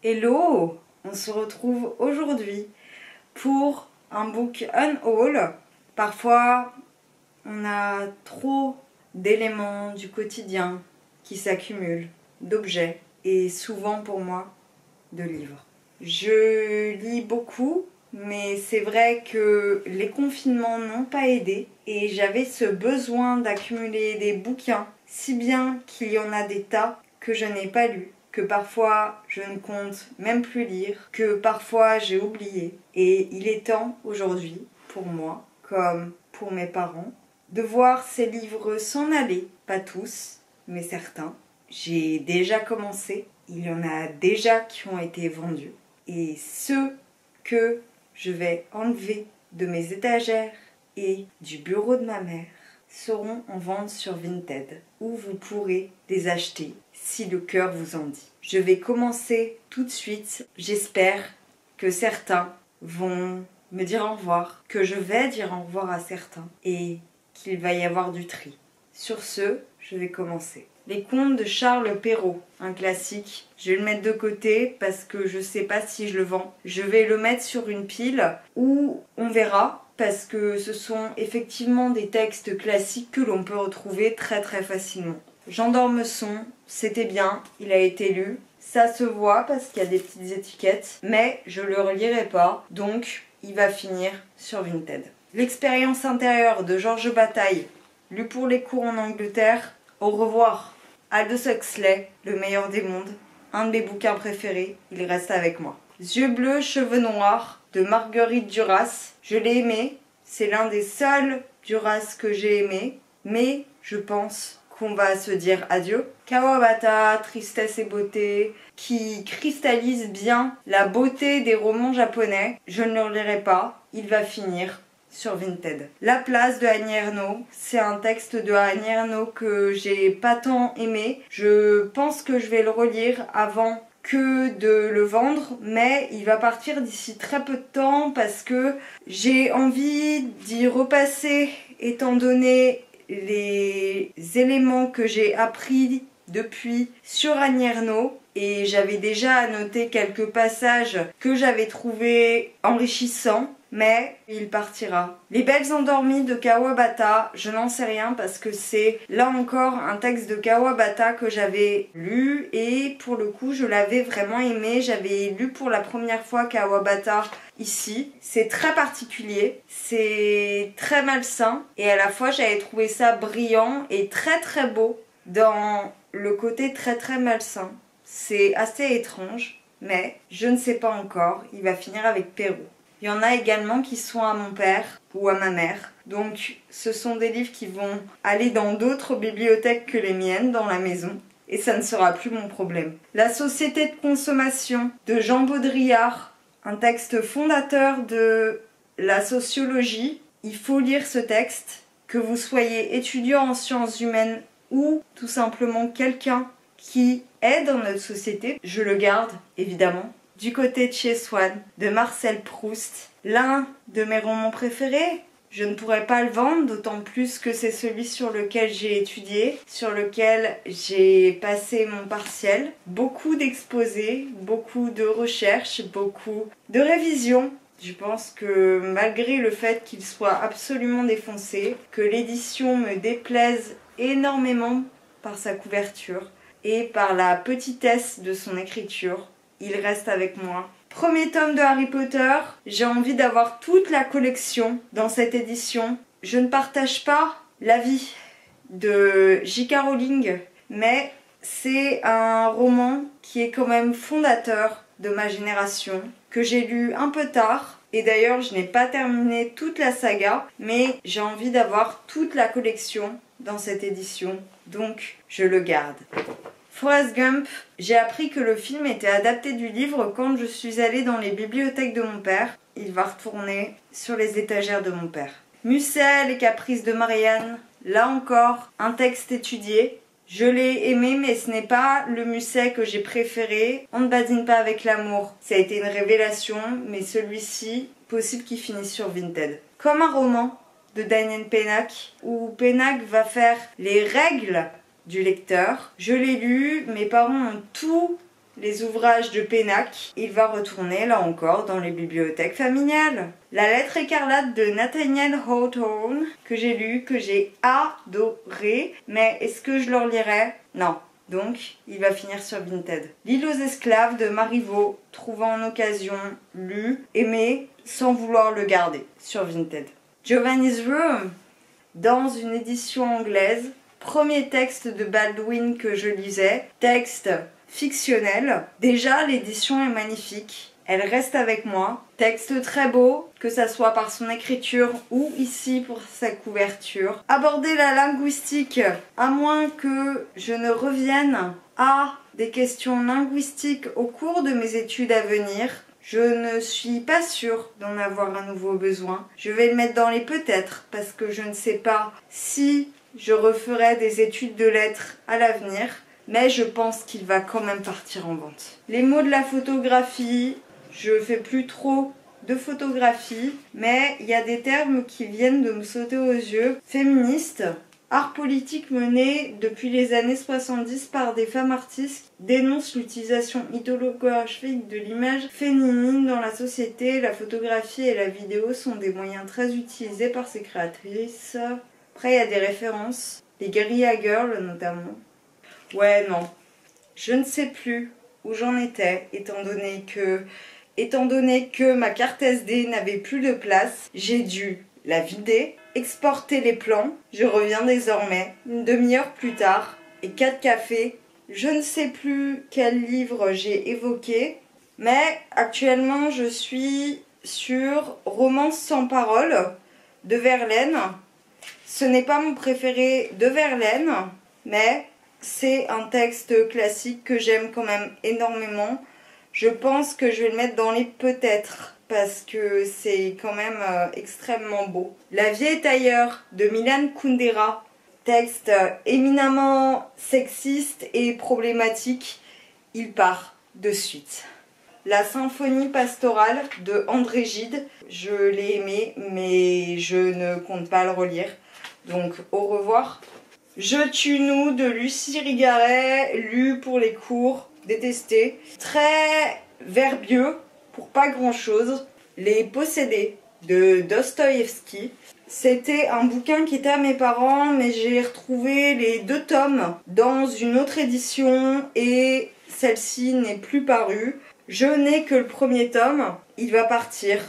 Hello! On se retrouve aujourd'hui pour un book unhaul. Parfois, on a trop d'éléments du quotidien qui s'accumulent, d'objets et souvent pour moi, de livres. Je lis beaucoup, mais c'est vrai que les confinements n'ont pas aidé et j'avais ce besoin d'accumuler des bouquins, si bien qu'il y en a des tas que je n'ai pas lus, que parfois je ne compte même plus lire, que parfois j'ai oublié. Et il est temps aujourd'hui, pour moi, comme pour mes parents, de voir ces livres s'en aller, pas tous, mais certains. J'ai déjà commencé, il y en a déjà qui ont été vendus. Et ceux que je vais enlever de mes étagères et du bureau de ma mère seront en vente sur Vinted, où vous pourrez les acheter si le cœur vous en dit. Je vais commencer tout de suite. J'espère que certains vont me dire au revoir, que je vais dire au revoir à certains et qu'il va y avoir du tri. Sur ce, je vais commencer. Les contes de Charles Perrault, un classique. Je vais le mettre de côté parce que je sais pas si je le vends. Je vais le mettre sur une pile où on verra parce que ce sont effectivement des textes classiques que l'on peut retrouver très facilement. Jean d'Ormesson, c'était bien, il a été lu. Ça se voit parce qu'il y a des petites étiquettes, mais je le relirai pas, donc il va finir sur Vinted. L'expérience intérieure de Georges Bataille, lu pour les cours en Angleterre. Au revoir. Aldous Huxley, Le meilleur des mondes, un de mes bouquins préférés, il reste avec moi. Yeux bleus, cheveux noirs, de Marguerite Duras, je l'ai aimé, c'est l'un des seuls Duras que j'ai aimé, mais je pense qu'on va se dire adieu. Kawabata, Tristesse et beauté, qui cristallise bien la beauté des romans japonais, je ne le lirai pas, il va finir sur Vinted. La place de Annie Ernaux, c'est un texte de Annie Ernaux que j'ai pas tant aimé. Je pense que je vais le relire avant que de le vendre, mais il va partir d'ici très peu de temps parce que j'ai envie d'y repasser étant donné les éléments que j'ai appris depuis sur Annie Ernaux. Et j'avais déjà noté quelques passages que j'avais trouvés enrichissants, mais il partira. Les belles endormies de Kawabata, je n'en sais rien parce que c'est là encore un texte de Kawabata que j'avais lu et pour le coup je l'avais vraiment aimé. J'avais lu pour la première fois Kawabata ici. C'est très particulier, c'est très malsain et à la fois j'avais trouvé ça brillant et très beau dans le côté très malsain. C'est assez étrange, mais je ne sais pas encore. Il va finir avec Perrault. Il y en a également qui sont à mon père ou à ma mère. Donc ce sont des livres qui vont aller dans d'autres bibliothèques que les miennes dans la maison. Et ça ne sera plus mon problème. La société de consommation de Jean Baudrillard, un texte fondateur de la sociologie. Il faut lire ce texte, que vous soyez étudiant en sciences humaines ou tout simplement quelqu'un qui est dans notre société. Je le garde, évidemment. Du côté de chez Swann, de Marcel Proust, l'un de mes romans préférés. Je ne pourrais pas le vendre, d'autant plus que c'est celui sur lequel j'ai étudié, sur lequel j'ai passé mon partiel. Beaucoup d'exposés, beaucoup de recherches, beaucoup de révisions. Je pense que malgré le fait qu'il soit absolument défoncé, que l'édition me déplaise énormément par sa couverture et par la petitesse de son écriture, il reste avec moi. Premier tome de Harry Potter, j'ai envie d'avoir toute la collection dans cette édition. Je ne partage pas l'avis de J.K. Rowling, mais c'est un roman qui est quand même fondateur de ma génération, que j'ai lu un peu tard. Et d'ailleurs, je n'ai pas terminé toute la saga, mais j'ai envie d'avoir toute la collection dans cette édition, donc je le garde. Forrest Gump, j'ai appris que le film était adapté du livre quand je suis allée dans les bibliothèques de mon père. Il va retourner sur les étagères de mon père. Musset, les caprices de Marianne, là encore, un texte étudié. Je l'ai aimé, mais ce n'est pas le Musset que j'ai préféré. On ne badine pas avec l'amour. Ça a été une révélation, mais celui-ci, possible qu'il finisse sur Vinted. Comme un roman de Daniel Pennac, où Pennac va faire les règles du lecteur. Je l'ai lu, mes parents ont tout les ouvrages de Pénac, il va retourner là encore dans les bibliothèques familiales. La lettre écarlate de Nathaniel Hawthorne, que j'ai lu, que j'ai adoré, mais est-ce que je le relirai? Non. Donc, il va finir sur Vinted. L'île aux esclaves de Marivaux, trouvant en occasion, lu, aimé, sans vouloir le garder, sur Vinted. Giovanni's Room, dans une édition anglaise, premier texte de Baldwin que je lisais, texte fictionnel. Déjà, l'édition est magnifique. Elle reste avec moi. Texte très beau, que ça soit par son écriture ou ici pour sa couverture. Aborder la linguistique, à moins que je ne revienne à des questions linguistiques au cours de mes études à venir. Je ne suis pas sûre d'en avoir un nouveau besoin. Je vais le mettre dans les peut-être parce que je ne sais pas si je referai des études de lettres à l'avenir. Mais je pense qu'il va quand même partir en vente. Les mots de la photographie, je fais plus trop de photographie, mais il y a des termes qui viennent de me sauter aux yeux. Féministe, art politique mené depuis les années 70 par des femmes artistes qui dénoncent l'utilisation idéologique de l'image féminine dans la société. La photographie et la vidéo sont des moyens très utilisés par ces créatrices. Après, il y a des références, les Guerilla Girls notamment. Ouais, non. Je ne sais plus où j'en étais, étant donné que ma carte SD n'avait plus de place, j'ai dû la vider, exporter les plans. Je reviens désormais, une demi-heure plus tard, et 4 cafés. Je ne sais plus quel livre j'ai évoqué, mais actuellement je suis sur Romance sans parole de Verlaine. Ce n'est pas mon préféré de Verlaine, mais c'est un texte classique que j'aime quand même énormément. Je pense que je vais le mettre dans les peut-être parce que c'est quand même extrêmement beau. La vie est ailleurs de Milan Kundera. Texte éminemment sexiste et problématique. Il part de suite. La symphonie pastorale de André Gide. Je l'ai aimé mais je ne compte pas le relire. Donc au revoir. Je tue nous de Lucie Rigaret, lu pour les cours, détesté. Très verbieux, pour pas grand chose. Les possédés de Dostoïevski. C'était un bouquin qui était à mes parents, mais j'ai retrouvé les 2 tomes dans une autre édition et celle-ci n'est plus parue. Je n'ai que le premier tome, il va partir.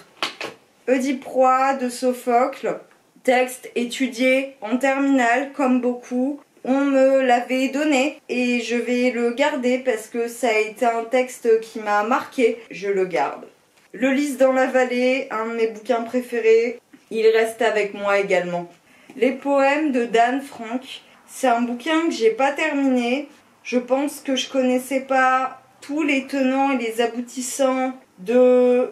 Oedipe Roi de Sophocle. Texte étudié en terminale comme beaucoup. On me l'avait donné et je vais le garder parce que ça a été un texte qui m'a marqué. Je le garde. Le Lys dans la vallée, un de mes bouquins préférés. Il reste avec moi également. Les poèmes de Dan Frank. C'est un bouquin que j'ai pas terminé. Je pense que je connaissais pas tous les tenants et les aboutissants de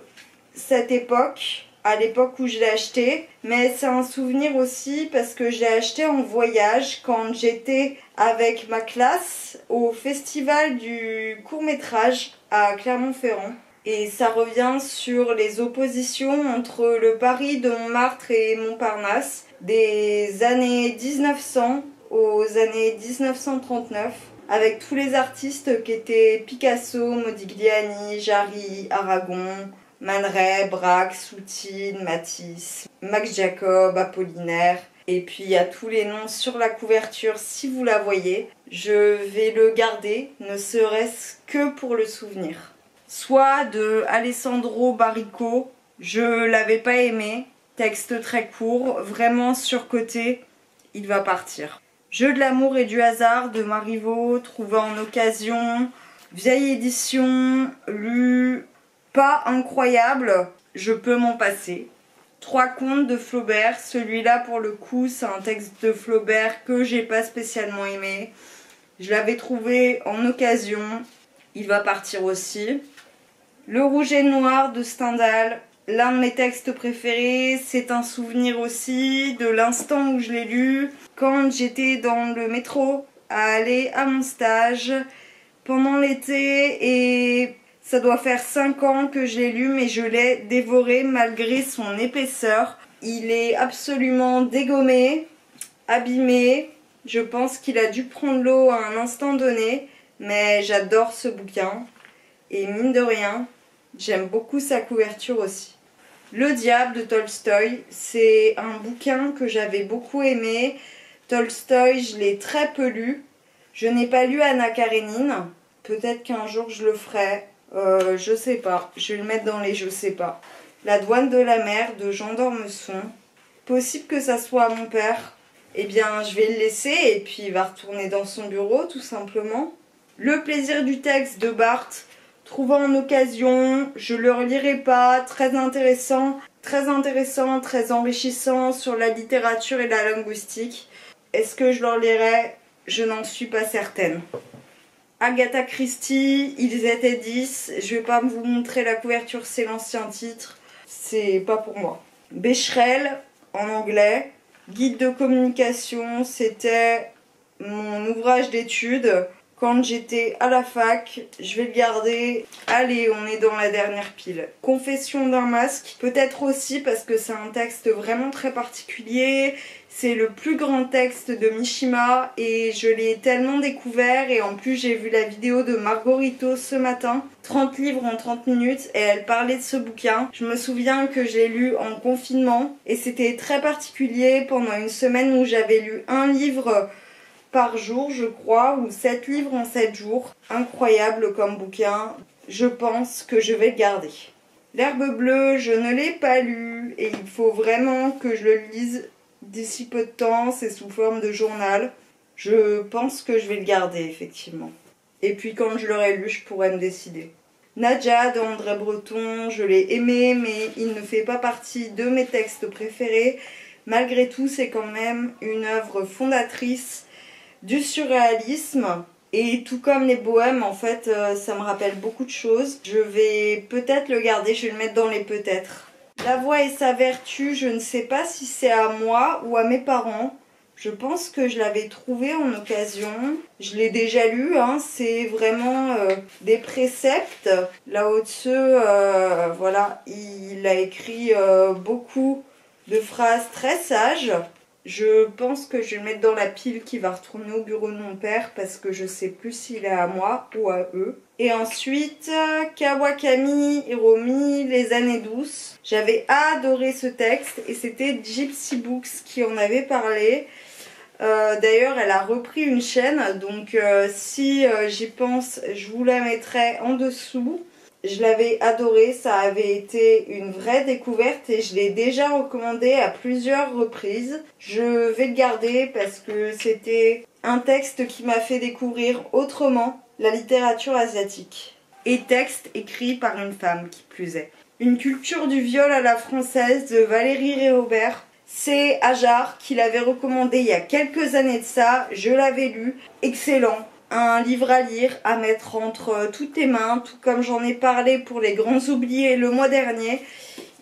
cette époque. À l'époque où je l'ai acheté, mais c'est un souvenir aussi parce que je l'ai acheté en voyage quand j'étais avec ma classe au festival du court-métrage à Clermont-Ferrand. Et ça revient sur les oppositions entre le Paris de Montmartre et Montparnasse des années 1900 aux années 1939 avec tous les artistes qui étaient Picasso, Modigliani, Jarry, Aragon, Man Ray, Braque, Soutine, Matisse, Max Jacob, Apollinaire. Et puis il y a tous les noms sur la couverture si vous la voyez. Je vais le garder, ne serait-ce que pour le souvenir. Soit de Alessandro Baricco, je l'avais pas aimé. Texte très court, vraiment surcoté, il va partir. Jeu de l'amour et du hasard de Marivaux, trouvé en occasion. Vieille édition, lu... Pas incroyable, je peux m'en passer. 3 contes de Flaubert, celui-là pour le coup c'est un texte de Flaubert que j'ai pas spécialement aimé. Je l'avais trouvé en occasion, il va partir aussi. Le Rouge et Noir de Stendhal, l'un de mes textes préférés, c'est un souvenir aussi de l'instant où je l'ai lu, quand j'étais dans le métro à aller à mon stage pendant l'été et... Ça doit faire 5 ans que je l'ai lu, mais je l'ai dévoré malgré son épaisseur. Il est absolument dégommé, abîmé. Je pense qu'il a dû prendre l'eau à un instant donné, mais j'adore ce bouquin. et mine de rien, j'aime beaucoup sa couverture aussi. Le Diable de Tolstoï, c'est un bouquin que j'avais beaucoup aimé. Tolstoï, je l'ai très peu lu. Je n'ai pas lu Anna Karénine. Peut-être qu'un jour je le ferai. Je sais pas. Je vais le mettre dans les je sais pas. La douane de la mer de Jean d'Ormesson. Possible que ça soit mon père. Eh bien, je vais le laisser et puis il va retourner dans son bureau, tout simplement. Le plaisir du texte de Barthes. Trouvé en occasion, je le relirai pas, très intéressant, très enrichissant sur la littérature et la linguistique. Est-ce que je le relirai? Je n'en suis pas certaine. Agatha Christie, ils étaient 10, je vais pas vous montrer la couverture, c'est l'ancien titre, c'est pas pour moi. Becherel, en anglais, guide de communication, c'était mon ouvrage d'études. Quand j'étais à la fac, je vais le garder. Allez, on est dans la dernière pile. Confession d'un masque, peut-être aussi parce que c'est un texte vraiment très particulier. C'est le plus grand texte de Mishima et je l'ai tellement découvert. Et en plus, j'ai vu la vidéo de Margarito ce matin. 30 livres en 30 minutes et elle parlait de ce bouquin. Je me souviens que j'ai lu en confinement et c'était très particulier pendant une semaine où j'avais lu un livre par jour, je crois, ou 7 livres en 7 jours. Incroyable comme bouquin. Je pense que je vais le garder. L'herbe bleue, je ne l'ai pas lu et il faut vraiment que je le lise d'ici peu de temps. C'est sous forme de journal. Je pense que je vais le garder, effectivement. Et puis quand je l'aurai lu, je pourrai me décider. Nadja d'André Breton, je l'ai aimé, mais il ne fait pas partie de mes textes préférés. Malgré tout, c'est quand même une œuvre fondatrice du surréalisme et tout comme les bohèmes, en fait, ça me rappelle beaucoup de choses. Je vais peut-être le garder, je vais le mettre dans les peut-être. La voix et sa vertu, je ne sais pas si c'est à moi ou à mes parents. Je pense que je l'avais trouvé en occasion. Je l'ai déjà lu, hein. C'est vraiment des préceptes. Lao Tzu, voilà, il a écrit beaucoup de phrases très sages. Je pense que je vais le mettre dans la pile qui va retourner au bureau de mon père parce que je sais plus s'il est à moi ou à eux. Et ensuite, Kawakami Hiromi, Les années douces. J'avais adoré ce texte et c'était Gypsy Books qui en avait parlé. D'ailleurs, elle a repris une chaîne, donc si j'y pense, je vous la mettrai en dessous. Je l'avais adoré, ça avait été une vraie découverte et je l'ai déjà recommandé à plusieurs reprises. Je vais le garder parce que c'était un texte qui m'a fait découvrir autrement la littérature asiatique. Et texte écrit par une femme qui plus est. Une culture du viol à la française de Valérie Réaubert. C'est Ajar qui l'avait recommandé il y a quelques années de ça. Je l'avais lu. Excellent. Un livre à lire, à mettre entre toutes tes mains, tout comme j'en ai parlé pour Les Grands Oubliés le mois dernier.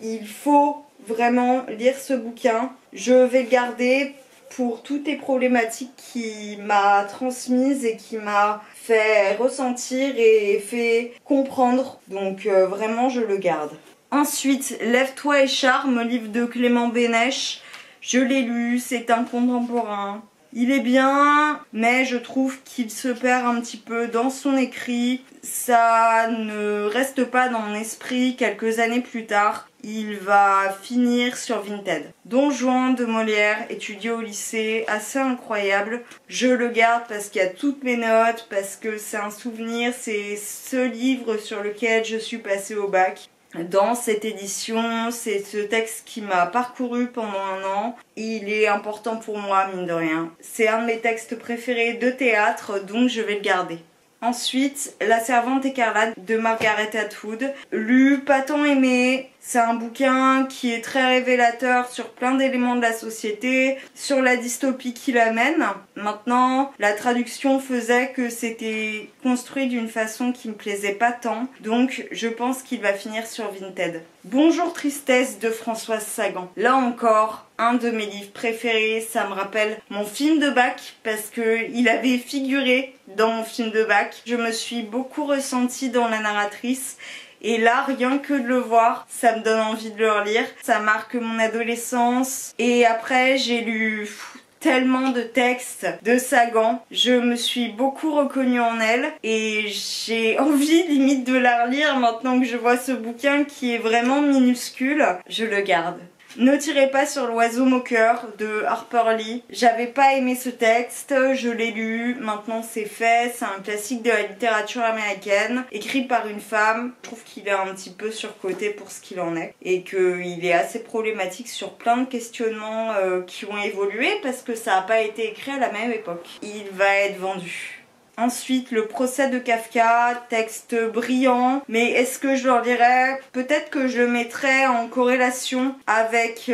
Il faut vraiment lire ce bouquin. Je vais le garder pour toutes les problématiques qu'il m'a transmises et qui m'a fait ressentir et fait comprendre. Donc vraiment, je le garde. Ensuite, Lève-toi et charme, livre de Clément Bénèche. Je l'ai lu, c'est un contemporain. Il est bien, mais je trouve qu'il se perd un petit peu dans son écrit. Ça ne reste pas dans mon esprit quelques années plus tard. Il va finir sur Vinted. Don Juan de Molière, étudié au lycée, assez incroyable. Je le garde parce qu'il y a toutes mes notes, parce que c'est un souvenir. C'est ce livre sur lequel je suis passée au bac. Dans cette édition, c'est ce texte qui m'a parcouru pendant un an. Il est important pour moi, mine de rien. C'est un de mes textes préférés de théâtre, donc je vais le garder. Ensuite, La Servante écarlate de Margaret Atwood. Lu, pas tant aimé. C'est un bouquin qui est très révélateur sur plein d'éléments de la société, sur la dystopie qu'il amène. Maintenant, la traduction faisait que c'était construit d'une façon qui me plaisait pas tant, donc je pense qu'il va finir sur Vinted. Bonjour Tristesse de Françoise Sagan. Là encore, un de mes livres préférés, ça me rappelle mon film de bac parce que il avait figuré dans mon film de bac. Je me suis beaucoup ressentie dans la narratrice. Et là, rien que de le voir, ça me donne envie de le relire. Ça marque mon adolescence. Et après, j'ai lu tellement de textes de Sagan. Je me suis beaucoup reconnue en elle et j'ai envie limite de la relire maintenant que je vois ce bouquin qui est vraiment minuscule. Je le garde. Ne tirez pas sur l'oiseau moqueur de Harper Lee. J'avais pas aimé ce texte, je l'ai lu, maintenant c'est fait, c'est un classique de la littérature américaine, écrit par une femme. Je trouve qu'il est un petit peu surcoté pour ce qu'il en est et qu'il est assez problématique sur plein de questionnements qui ont évolué parce que ça n'a pas été écrit à la même époque. Il va être vendu. Ensuite, le procès de Kafka, texte brillant, mais est-ce que je le lirai? Peut-être que je le mettrai en corrélation avec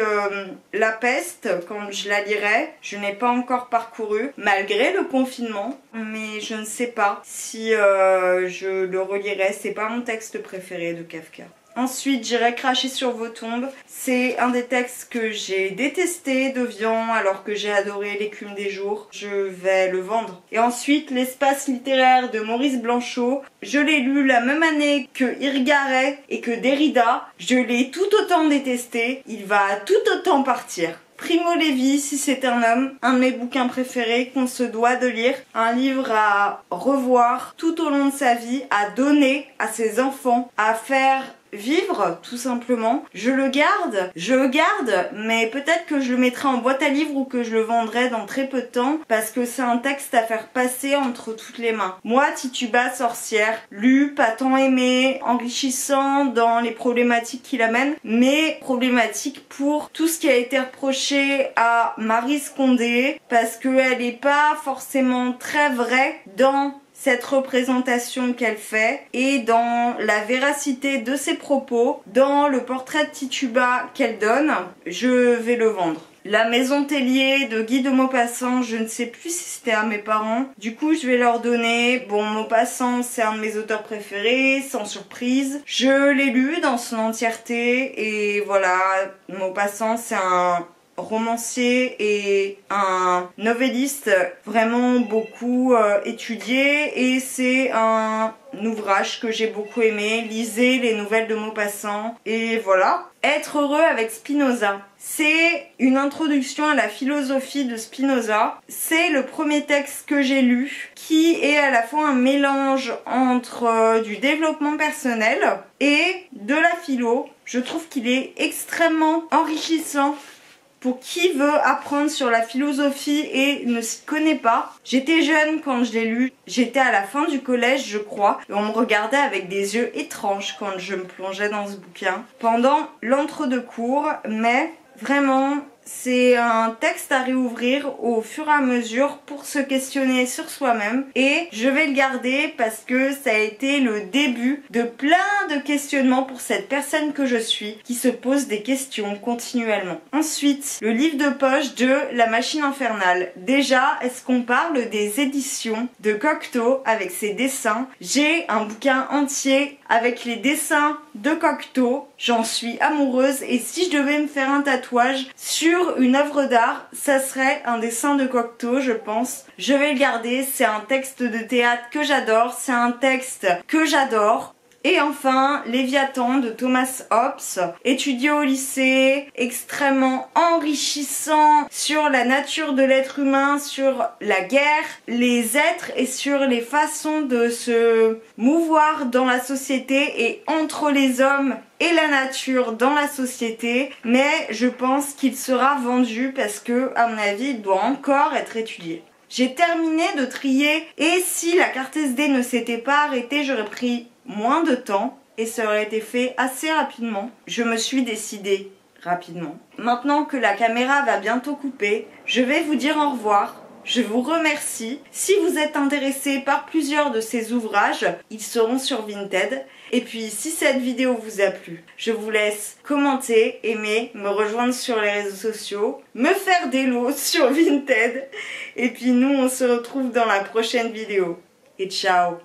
La Peste quand je la lirai. Je n'ai pas encore parcouru, malgré le confinement, mais je ne sais pas si je le relirai. C'est pas mon texte préféré de Kafka. Ensuite, j'irai cracher sur vos tombes. C'est un des textes que j'ai détesté de Vian alors que j'ai adoré L'écume des jours. Je vais le vendre. Et ensuite, L'espace littéraire de Maurice Blanchot. Je l'ai lu la même année que Irgaray et que Derrida. Je l'ai tout autant détesté. Il va tout autant partir. Primo Levi, Si c'est un homme, un de mes bouquins préférés qu'on se doit de lire. Un livre à revoir tout au long de sa vie, à donner à ses enfants, à faire vivre tout simplement. Je le garde, mais peut-être que je le mettrai en boîte à livres ou que je le vendrai dans très peu de temps parce que c'est un texte à faire passer entre toutes les mains. Moi, Tituba sorcière, lu, pas tant aimé, enrichissant dans les problématiques qu'il amène, mais problématique pour tout ce qui a été reproché à Maryse Condé parce qu'elle n'est pas forcément très vraie dans cette représentation qu'elle fait et dans la véracité de ses propos, dans le portrait de Tituba qu'elle donne. Je vais le vendre. La Maison Tellier de Guy de Maupassant, je ne sais plus si c'était à mes parents. Du coup, je vais leur donner. Bon, Maupassant, c'est un de mes auteurs préférés, sans surprise. Je l'ai lu dans son entièreté et voilà, Maupassant, c'est un romancier et un novelliste vraiment beaucoup étudié et c'est un ouvrage que j'ai beaucoup aimé. Lisez les nouvelles de Maupassant et voilà. Être heureux avec Spinoza. C'est une introduction à la philosophie de Spinoza. C'est le premier texte que j'ai lu qui est à la fois un mélange entre du développement personnel et de la philo. Je trouve qu'il est extrêmement enrichissant pour qui veut apprendre sur la philosophie et ne s'y connaît pas. J'étais jeune quand je l'ai lu, j'étais à la fin du collège je crois, et on me regardait avec des yeux étranges quand je me plongeais dans ce bouquin pendant l'entre-deux cours, mais vraiment c'est un texte à réouvrir au fur et à mesure pour se questionner sur soi-même et je vais le garder parce que ça a été le début de plein de questionnements pour cette personne que je suis qui se pose des questions continuellement. Ensuite, le livre de poche de La Machine Infernale. Déjà, est-ce qu'on parle des éditions de Cocteau avec ses dessins? J'ai un bouquin entier avec les dessins de Cocteau, j'en suis amoureuse et si je devais me faire un tatouage sur une œuvre d'art, ça serait un dessin de Cocteau, je pense. Je vais le garder, c'est un texte de théâtre que j'adore, c'est un texte que j'adore. Et enfin, Léviathan de Thomas Hobbes, étudié au lycée, extrêmement enrichissant sur la nature de l'être humain, sur la guerre, les êtres et sur les façons de se mouvoir dans la société et entre les hommes et la nature dans la société. Mais je pense qu'il sera vendu parce que, à mon avis, il doit encore être étudié. J'ai terminé de trier et si la carte SD ne s'était pas arrêtée, j'aurais pris moins de temps et ça aurait été fait assez rapidement. Je me suis décidée rapidement. Maintenant que la caméra va bientôt couper, je vais vous dire au revoir. Je vous remercie. Si vous êtes intéressé par plusieurs de ces ouvrages, ils seront sur Vinted. Et puis si cette vidéo vous a plu, je vous laisse commenter, aimer, me rejoindre sur les réseaux sociaux, me faire des lots sur Vinted. Et puis nous on se retrouve dans la prochaine vidéo. Et ciao!